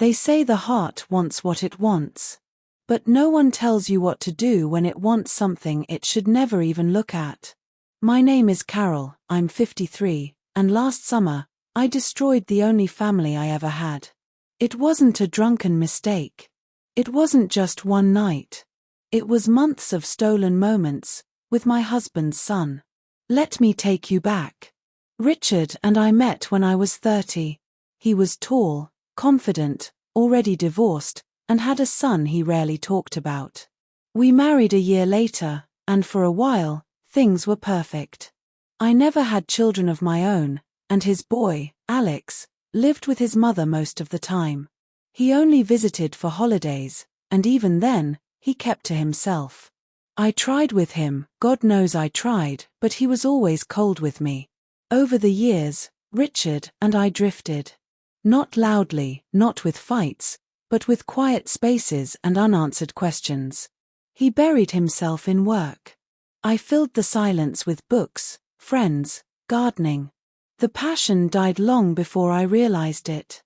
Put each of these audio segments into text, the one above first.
They say the heart wants what it wants. But no one tells you what to do when it wants something it should never even look at. My name is Carol, I'm 53, and last summer, I destroyed the only family I ever had. It wasn't a drunken mistake. It wasn't just one night. It was months of stolen moments, with my husband's son. Let me take you back. Richard and I met when I was 30. He was tall, confident, already divorced, and had a son he rarely talked about. We married a year later, and for a while, things were perfect. I never had children of my own, and his boy, Alex, lived with his mother most of the time. He only visited for holidays, and even then, he kept to himself. I tried with him, God knows I tried, but he was always cold with me. Over the years, Richard and I drifted. Not loudly, not with fights, but with quiet spaces and unanswered questions. He buried himself in work. I filled the silence with books, friends, gardening. The passion died long before I realized it.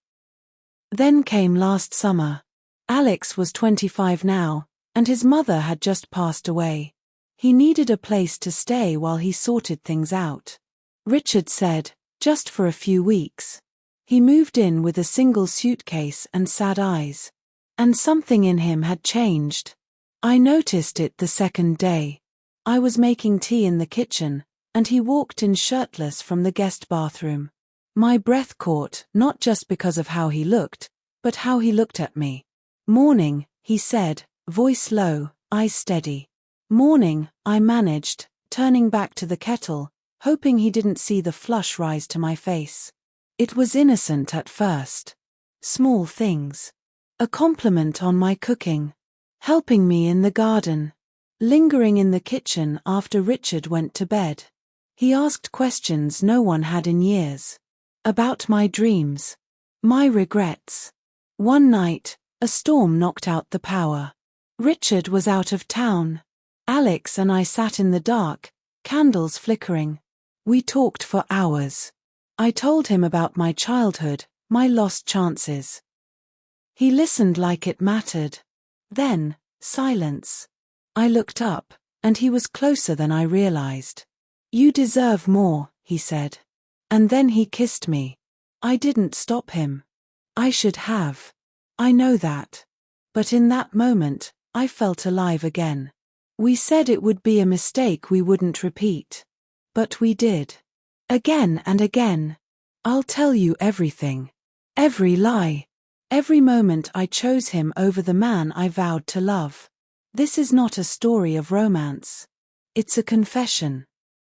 Then came last summer. Alex was 25 now, and his mother had just passed away. He needed a place to stay while he sorted things out. Richard said, just for a few weeks. He moved in with a single suitcase and sad eyes. And something in him had changed. I noticed it the second day. I was making tea in the kitchen, and he walked in shirtless from the guest bathroom. My breath caught, not just because of how he looked, but how he looked at me. Morning, he said, voice low, eyes steady. Morning, I managed, turning back to the kettle, hoping he didn't see the flush rise to my face. It was innocent at first. Small things. A compliment on my cooking. Helping me in the garden. Lingering in the kitchen after Richard went to bed. He asked questions no one had in years. About my dreams. My regrets. One night, a storm knocked out the power. Richard was out of town. Alex and I sat in the dark, candles flickering. We talked for hours. I told him about my childhood, my lost chances. He listened like it mattered. Then, silence. I looked up, and he was closer than I realized. You deserve more, he said. And then he kissed me. I didn't stop him. I should have. I know that. But in that moment, I felt alive again. We said it would be a mistake we wouldn't repeat. But we did. Again and again. I'll tell you everything. Every lie. Every moment I chose him over the man I vowed to love. This is not a story of romance. It's a confession.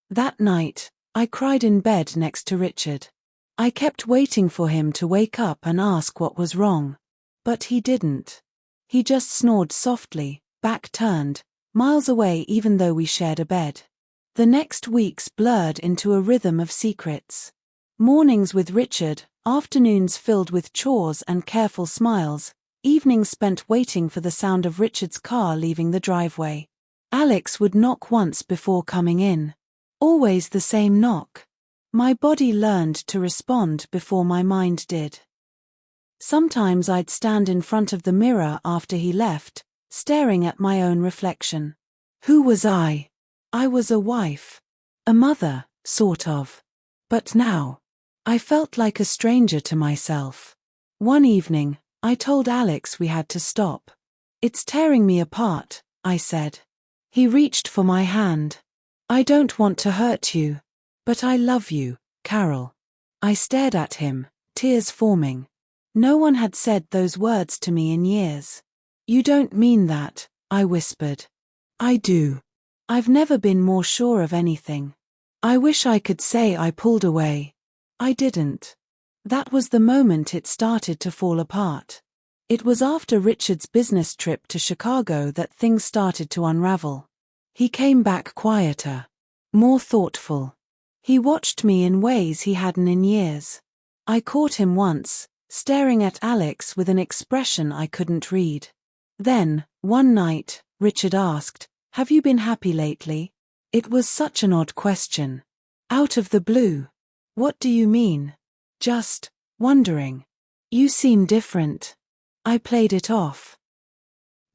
That night, I cried in bed next to Richard. I kept waiting for him to wake up and ask what was wrong. But he didn't. He just snored softly, back turned, miles away even though we shared a bed. The next weeks blurred into a rhythm of secrets. Mornings with Richard, afternoons filled with chores and careful smiles, evenings spent waiting for the sound of Richard's car leaving the driveway. Alex would knock once before coming in. Always the same knock. My body learned to respond before my mind did. Sometimes I'd stand in front of the mirror after he left, staring at my own reflection. Who was I? I was a wife. A mother, sort of. But now, I felt like a stranger to myself. One evening, I told Alex we had to stop. It's tearing me apart, I said. He reached for my hand. I don't want to hurt you. But I love you, Carol. I stared at him, tears forming. No one had said those words to me in years. You don't mean that, I whispered. I do. I've never been more sure of anything. I wish I could say I pulled away. I didn't. That was the moment it started to fall apart. It was after Richard's business trip to Chicago that things started to unravel. He came back quieter, more thoughtful. He watched me in ways he hadn't in years. I caught him once, staring at Alex with an expression I couldn't read. Then, one night, Richard asked, "Have you been happy lately?" It was such an odd question. Out of the blue. What do you mean? Just wondering. You seem different. I played it off.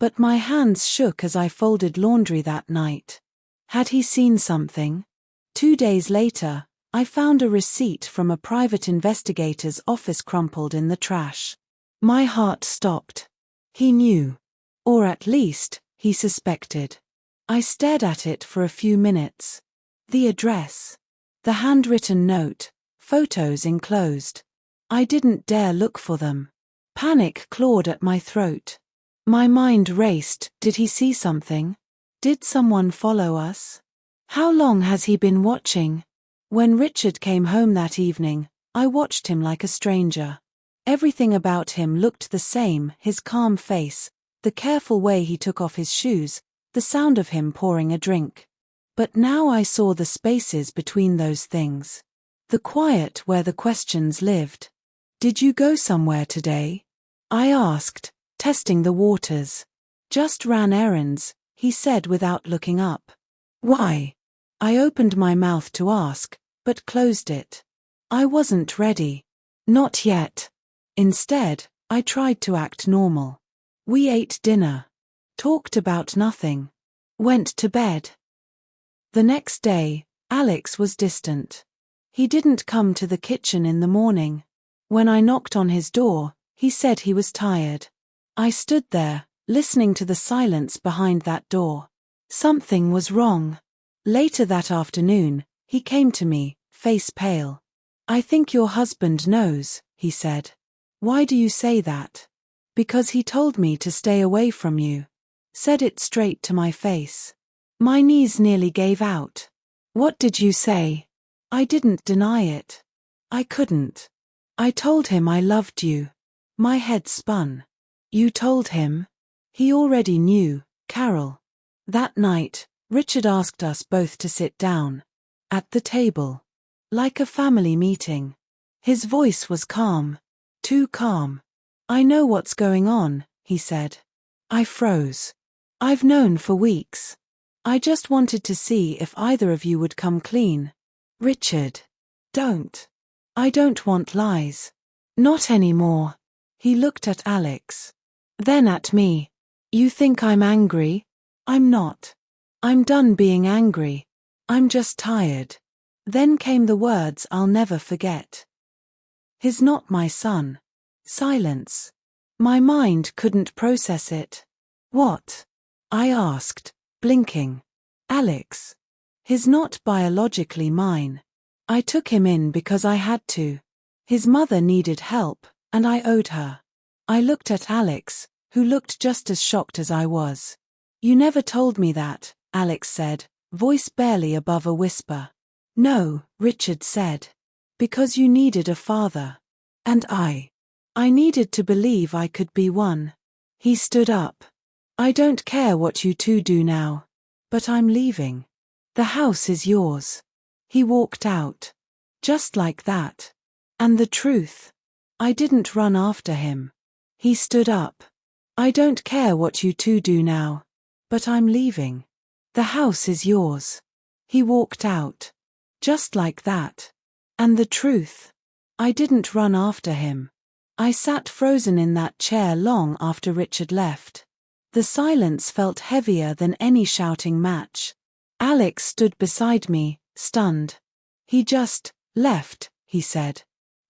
But my hands shook as I folded laundry that night. Had he seen something? 2 days later, I found a receipt from a private investigator's office crumpled in the trash. My heart stopped. He knew. Or at least, he suspected. I stared at it for a few minutes. The address. The handwritten note. Photos enclosed. I didn't dare look for them. Panic clawed at my throat. My mind raced. Did he see something? Did someone follow us? How long has he been watching? When Richard came home that evening, I watched him like a stranger. Everything about him looked the same, his calm face, the careful way he took off his shoes, the sound of him pouring a drink. But now I saw the spaces between those things. The quiet where the questions lived. Did you go somewhere today? I asked, testing the waters. Just ran errands, he said without looking up. Why? I opened my mouth to ask, but closed it. I wasn't ready. Not yet. Instead, I tried to act normal. We ate dinner. Talked about nothing. Went to bed. The next day, Alex was distant. He didn't come to the kitchen in the morning. When I knocked on his door, he said he was tired. I stood there, listening to the silence behind that door. Something was wrong. Later that afternoon, he came to me, face pale. I think your husband knows, he said. Why do you say that? Because he told me to stay away from you. Said it straight to my face. My knees nearly gave out. What did you say? I didn't deny it. I couldn't. I told him I loved you. My head spun. You told him? He already knew, Carol. That night, Richard asked us both to sit down. At the table. Like a family meeting. His voice was calm. Too calm. I know what's going on, he said. I froze. I've known for weeks. I just wanted to see if either of you would come clean. Richard. Don't. I don't want lies. Not anymore. He looked at Alex. Then at me. You think I'm angry? I'm not. I'm done being angry. I'm just tired. Then came the words I'll never forget. He's not my son. Silence. My mind couldn't process it. What? I asked, blinking. Alex. He's not biologically mine. I took him in because I had to. His mother needed help, and I owed her. I looked at Alex, who looked just as shocked as I was. You never told me that, Alex said, voice barely above a whisper. No, Richard said. Because you needed a father. And I needed to believe I could be one. He stood up. I don't care what you two do now. But I'm leaving. The house is yours. He walked out. Just like that. And the truth. I didn't run after him. He stood up. I don't care what you two do now. But I'm leaving. The house is yours. He walked out. Just like that. And the truth. I didn't run after him. I sat frozen in that chair long after Richard left. The silence felt heavier than any shouting match. Alex stood beside me, stunned. He just left, he said.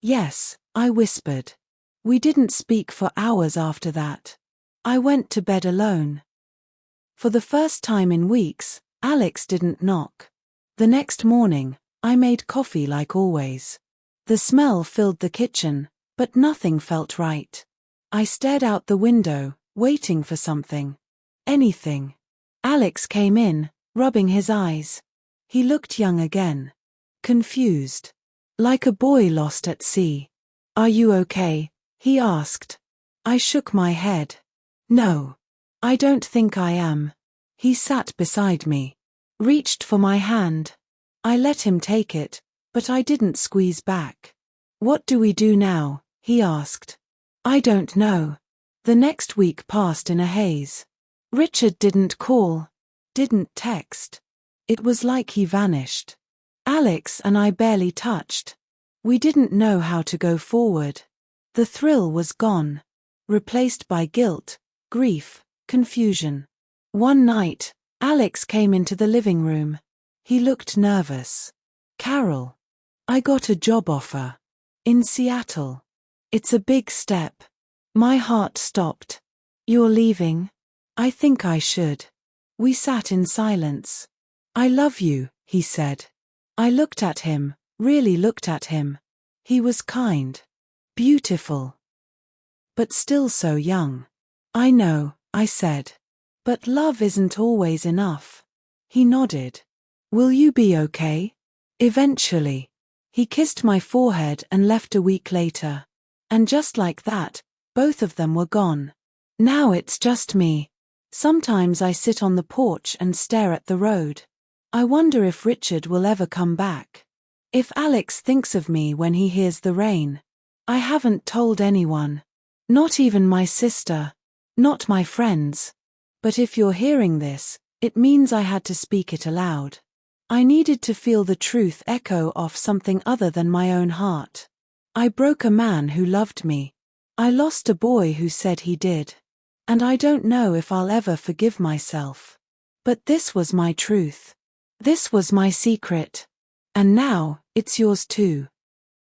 Yes, I whispered. We didn't speak for hours after that. I went to bed alone. For the first time in weeks, Alex didn't knock. The next morning, I made coffee like always. The smell filled the kitchen, but nothing felt right. I stared out the window, waiting for something. Anything. Alex came in, rubbing his eyes. He looked young again. Confused. Like a boy lost at sea. Are you okay? He asked. I shook my head. No. I don't think I am. He sat beside me. Reached for my hand. I let him take it, but I didn't squeeze back. What do we do now? He asked. I don't know. The next week passed in a haze. Richard didn't call. Didn't text. It was like he vanished. Alex and I barely touched. We didn't know how to go forward. The thrill was gone. replaced by guilt, grief, confusion. One night, Alex came into the living room. He looked nervous. "Carol, I got a job offer. In Seattle. It's a big step." My heart stopped. "You're leaving?" "I think I should." We sat in silence. "I love you," he said. I looked at him, really looked at him. He was kind. Beautiful. But still so young. "I know," I said. "But love isn't always enough." He nodded. "Will you be okay?" "Eventually." He kissed my forehead and left a week later. And just like that, both of them were gone. Now it's just me. Sometimes I sit on the porch and stare at the road. I wonder if Richard will ever come back. If Alex thinks of me when he hears the rain. I haven't told anyone. Not even my sister. Not my friends. But if you're hearing this, it means I had to speak it aloud. I needed to feel the truth echo off something other than my own heart. I broke a man who loved me. I lost a boy who said he did. And I don't know if I'll ever forgive myself. But this was my truth. This was my secret. And now, it's yours too.